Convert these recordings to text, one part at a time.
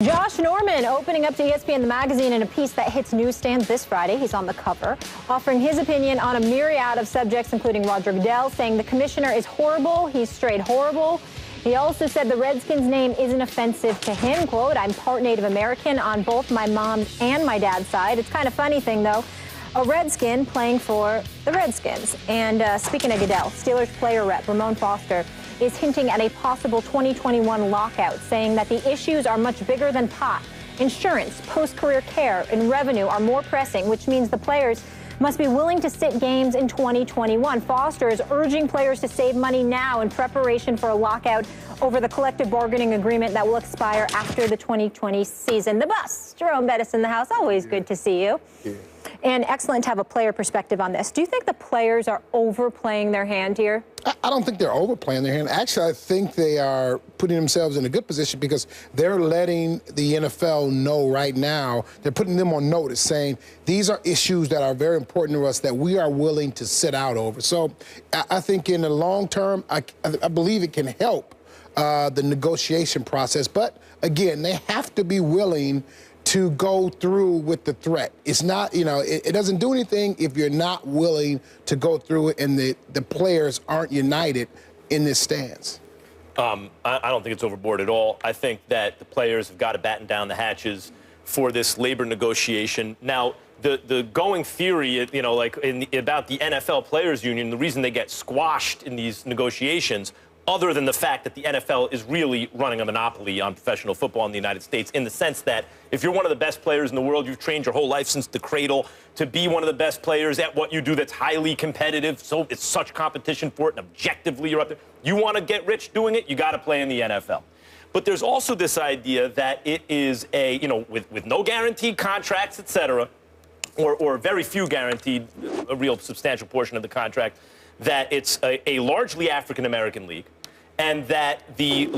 Josh Norman opening up to ESPN the magazine in a piece that hits newsstands this Friday. He's on the cover, offering his opinion on a myriad of subjects, including Roger Goodell, saying the commissioner is horrible. He's straight horrible. He also said the Redskins name isn't offensive to him. Quote, I'm part Native American on both my mom's and my dad's side. It's kind of funny thing, though. A Redskin playing for the Redskins. And speaking of Goodell, Steelers player rep Ramon is hinting at a possible 2021 lockout, saying that the issues are much bigger than pot. Insurance, post-career care, and revenue are more pressing, which means the players must be willing to sit games in 2021. Foster is urging players to save money now in preparation for a lockout over the collective bargaining agreement that will expire after the 2020 season. The bus, Jerome Bettis in the house. Always good to see you. Yeah. And excellent to have a player perspective on this. Do you think the players are overplaying their hand here? I don't think they're overplaying their hand. Actually, I think they are putting themselves in a good position because they're letting the NFL know right now, they're putting them on notice, saying these are issues that are very important to us that we are willing to sit out over. So I think in the long term, I believe it can help the negotiation process. But again, they have to be willing to go through with the threat. It's not, it doesn't do anything if you're not willing to go through it and the players aren't united in this stance. I don't think it's overboard at all. I think that the players have got to batten down the hatches for this labor negotiation. Now, the going theory, about the NFL Players Union, the reason they get squashed in these negotiations, other than the fact that the NFL is really running a monopoly on professional football in the United States, in the sense that if you're one of the best players in the world, you've trained your whole life since the cradle to be one of the best players at what you do that's highly competitive, so it's such competition for it, and objectively you're up there. You want to get rich doing it, you got to play in the NFL. But there's also this idea that it is with no guaranteed contracts, et cetera, or very few guaranteed, a real substantial portion of the contract, that it's a largely African-American league, and that the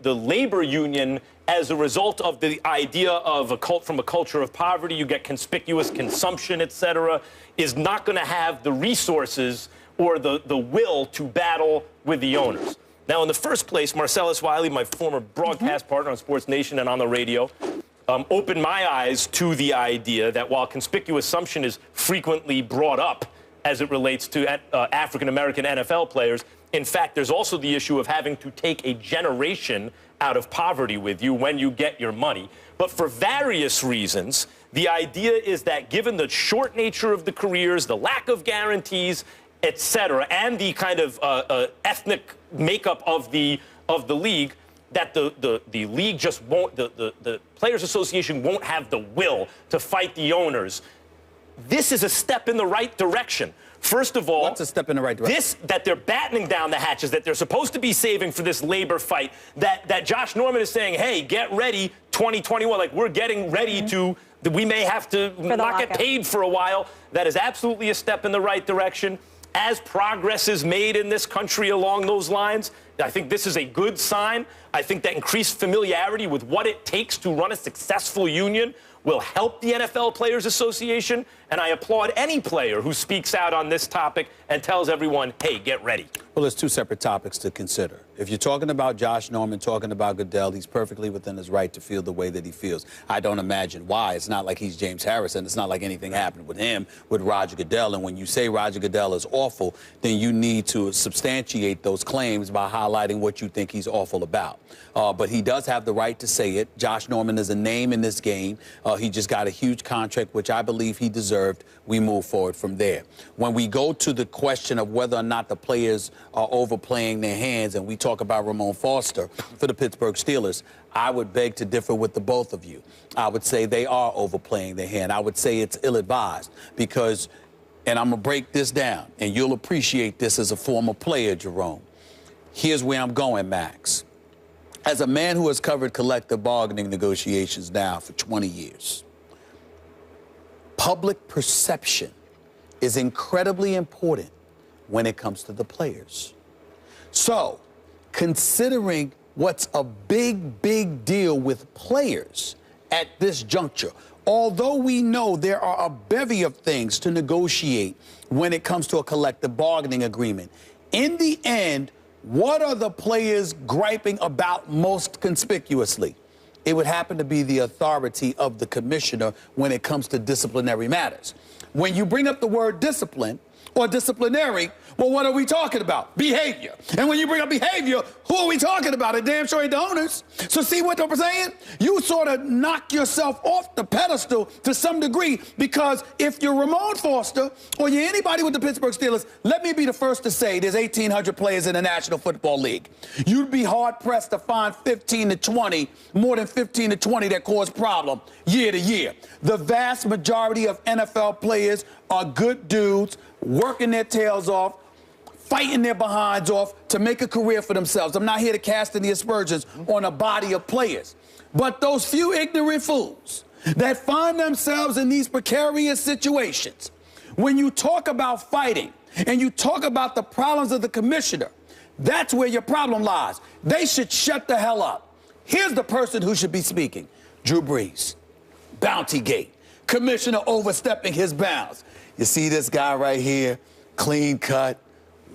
labor union, as a result of the idea of from a culture of poverty, you get conspicuous consumption, et cetera, is not going to have the resources or the will to battle with the owners. Now, in the first place, Marcellus Wiley, my former broadcast partner on Sports Nation and on the radio, opened my eyes to the idea that while conspicuous consumption is frequently brought up as it relates to African-American NFL players, in fact, there's also the issue of having to take a generation out of poverty with you when you get your money. But for various reasons, the idea is that given the short nature of the careers, the lack of guarantees, et cetera, and the kind of ethnic makeup of the league, that the league just won't, the Players Association won't have the will to fight the owners. This is a step in the right direction. First of all, what's a step in the right direction? That they're battening down the hatches, that they're supposed to be saving for this labor fight, that Josh Norman is saying, hey, get ready, 2021, like we're getting ready to, we may have to not get paid for a while. That is absolutely a step in the right direction. As progress is made in this country along those lines, I think this is a good sign. I think that increased familiarity with what it takes to run a successful union will help the NFL Players Association, and I applaud any player who speaks out on this topic and tells everyone, hey, get ready. Well, there's two separate topics to consider. If you're talking about Josh Norman, talking about Goodell, he's perfectly within his right to feel the way that he feels. I don't imagine why. It's not like he's James Harrison. It's not like anything happened with him, with Roger Goodell. And when you say Roger Goodell is awful, then you need to substantiate those claims by highlighting what you think he's awful about. But he does have the right to say it. Josh Norman is a name in this game. He just got a huge contract, which I believe he deserved. We move forward from there. When we go to the question of whether or not the players are overplaying their hands, and we talk about Ramon Foster for the Pittsburgh Steelers, I would beg to differ with the both of you. I would say they are overplaying their hand. I would say it's ill-advised because, and I'm going to break this down, and you'll appreciate this as a former player, Jerome. Here's where I'm going, Max. As a man who has covered collective bargaining negotiations now for 20 years, public perception is incredibly important when it comes to the players. So, considering what's a big, big deal with players at this juncture, although we know there are a bevy of things to negotiate when it comes to a collective bargaining agreement, in the end, what are the players griping about most conspicuously? it would happen to be the authority of the commissioner when it comes to disciplinary matters. When you bring up the word discipline or disciplinary, well, what are we talking about? Behavior. And when you bring up behavior, who are we talking about? It damn sure ain't the owners. So see what I'm saying? You sort of knock yourself off the pedestal to some degree, because if you're Ramon Foster or you're anybody with the Pittsburgh Steelers, let me be the first to say there's 1,800 players in the National Football League. You'd be hard-pressed to find 15 to 20, more than 15 to 20 that cause problem year to year. The vast majority of NFL players are good dudes, working their tails off, fighting their behinds off to make a career for themselves. I'm not here to cast any aspersions on a body of players. But those few ignorant fools that find themselves in these precarious situations, when you talk about fighting and you talk about the problems of the commissioner, that's where your problem lies. They should shut the hell up. Here's the person who should be speaking. Drew Brees, Bountygate, commissioner overstepping his bounds. You see this guy right here, clean cut,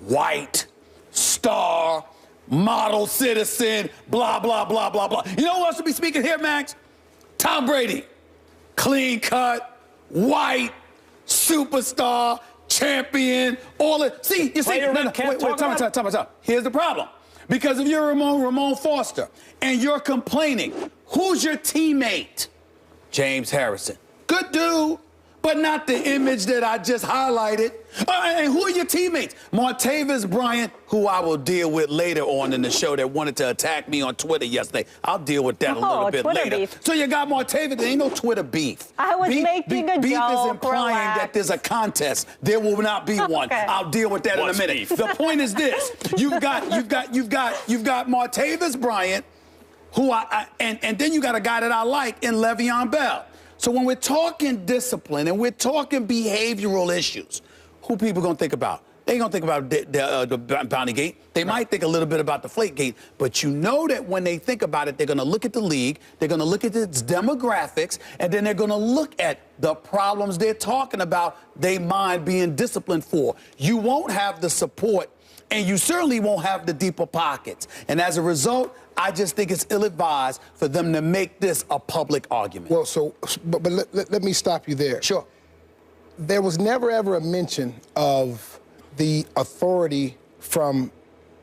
white, star, model citizen, blah, blah, blah, blah, blah. You know who else should be speaking here, Max? Tom Brady. Clean cut, white, superstar, champion, all it. See, you see, time. Here's the problem. Because if you're Ramon Foster and you're complaining, who's your teammate? James Harrison. Good dude, but not the image that I just highlighted. And who are your teammates? Martavis Bryant, who I will deal with later on in the show, that wanted to attack me on Twitter yesterday. I'll deal with that a little bit Twitter later. Beef. So you got Martavis. There ain't no Twitter beef. I was making a joke. Beef is implying that there's a contest. There will not be one. Okay. I'll deal with that in a minute. Beef? The point is this: you've got Martavis Bryant, who and then you got a guy that I like in Le'Veon Bell. So when we're talking discipline and we're talking behavioral issues, who people going to think about? They ain't going to think about the Bountygate. They might think a little bit about the Deflategate, but you know that when they think about it, they're going to look at the league, they're going to look at its demographics, and then they're going to look at the problems they're talking about they mind being disciplined for. You won't have the support, and you certainly won't have the deeper pockets. And as a result, I just think it's ill-advised for them to make this a public argument. Well, but let me stop you there. Sure. There was never, ever a mention of the authority from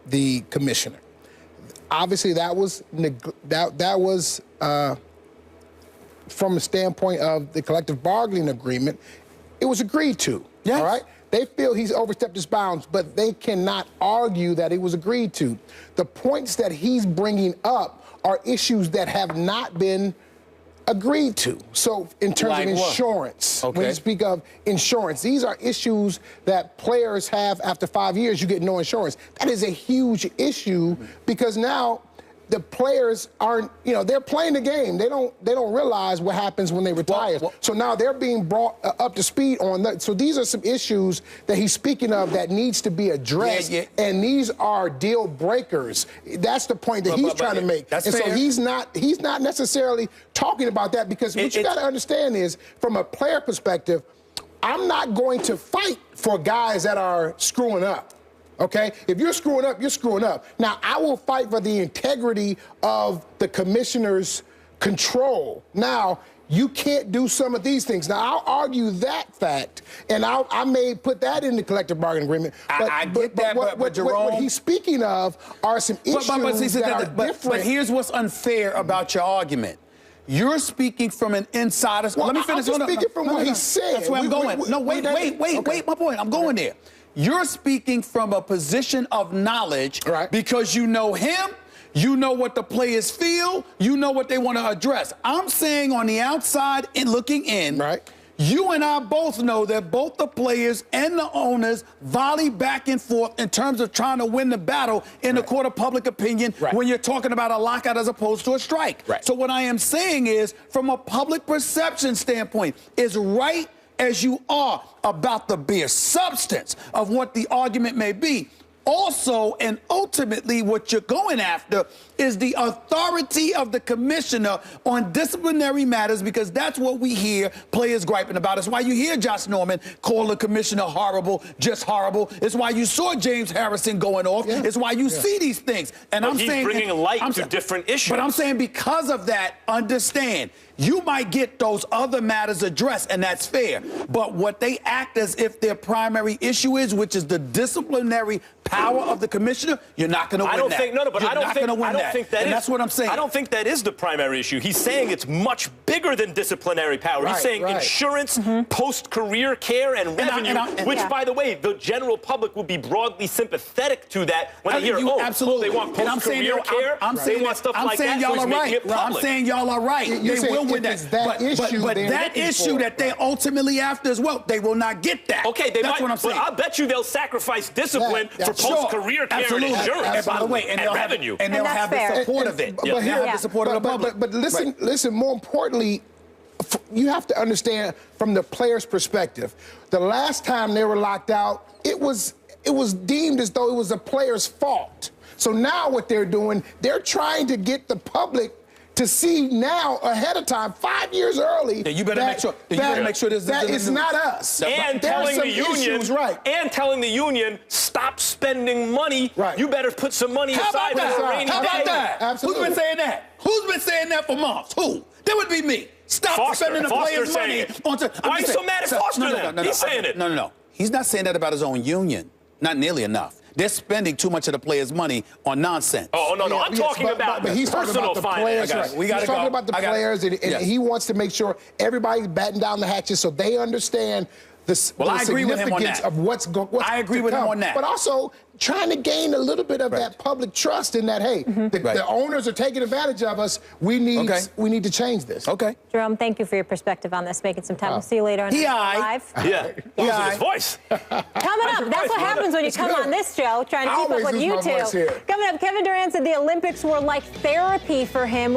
the commissioner. Obviously, that was from a standpoint of the collective bargaining agreement, it was agreed to. Yes. All right? They feel he's overstepped his bounds, but they cannot argue that it was agreed to. The points that he's bringing up are issues that have not been agreed to. So in terms like of insurance, okay, when you speak of insurance, these are issues that players have after 5 years, you get no insurance. That is a huge issue because now the players aren't, they're playing the game. They don't realize what happens when they retire. So now they're being brought up to speed on that. So these are some issues that he's speaking of that needs to be addressed. Yeah. And these are deal breakers. That's the point that he's trying to make. That's and fair. so he's not necessarily talking about that because what you got to understand is, from a player perspective, I'm not going to fight for guys that are screwing up. Okay? If you're screwing up, you're screwing up. Now, I will fight for the integrity of the commissioner's control. Now, you can't do some of these things. Now, I'll argue that fact, and I may put that in the collective bargaining agreement. But, I get that, but Jerome, what he's speaking of are some issues that are different. But here's what's unfair about your argument. You're speaking from an insider's... Well, let me finish. I'm speaking from what he said. That's where I'm going. Wait, my point. I'm going there. You're speaking from a position of knowledge because you know him, you know what the players feel, you know what they want to address. I'm saying on the outside and looking in, you and I both know that both the players and the owners volley back and forth in terms of trying to win the battle in the court of public opinion when you're talking about a lockout as opposed to a strike. So what I am saying is, from a public perception standpoint, is right as you are about the bare substance of what the argument may be, Also, and ultimately, what you're going after is the authority of the commissioner on disciplinary matters, because that's what we hear players griping about. It's why you hear Josh Norman call the commissioner horrible, just horrible. It's why you saw James Harrison going off. Yeah. It's why you see these things. And but I'm he's saying bringing light to different issues. But I'm saying because of that, understand, you might get those other matters addressed, and that's fair. But what they act as if their primary issue is, which is the disciplinary power of the commissioner, you're not going to win that. I don't think, no, but you're I don't think that is. That's what I'm saying. I don't think that is the primary issue. He's saying it's much bigger than disciplinary power. He's saying insurance, post-career care, and revenue, which, by the way, the general public will be broadly sympathetic to that when they hear, absolutely. They want post-career care, they want stuff like that, so he's making it public. I'm saying y'all are right. They will win that. But that issue that they ultimately after as well, they will not get that. Okay, that's what I'm saying. But I bet you they'll sacrifice discipline for post-career care and insurance. And by the way, and revenue. And they'll have the support of it. They'll have the support of the public. But listen, more importantly, you have to understand from the player's perspective, the last time they were locked out, it was deemed as though it was a player's fault. So now what they're doing, they're trying to get the public to see now ahead of time, 5 years early. Yeah, you better make sure. That it's not us. And telling the union, and telling the union, stop spending money. Right. You better put some money aside for a rainy day. How about that? Absolutely. Who's been saying that? Who's been saying that for months? Who? That would be me. Stop spending the players' money. Why are you so mad at Foster then? He's saying it. No. He's not saying that about his own union. Not nearly enough. They're spending too much of the players' money on nonsense. Oh, no. I'm talking about but he's talking personal about the finance. players. He's talking about the players, and he wants to make sure everybody's batting down the hatches so they understand the significance of what's I agree with him on that. But also trying to gain a little bit of that public trust in that, hey, the owners are taking advantage of us. We need to change this. Okay. Jerome, thank you for your perspective on this. Making some time. We'll see you later on Live. Yeah. His voice. Coming up, that's what happens when you come on this show, trying to keep up with you two. Coming up, Kevin Durant said the Olympics were like therapy for him.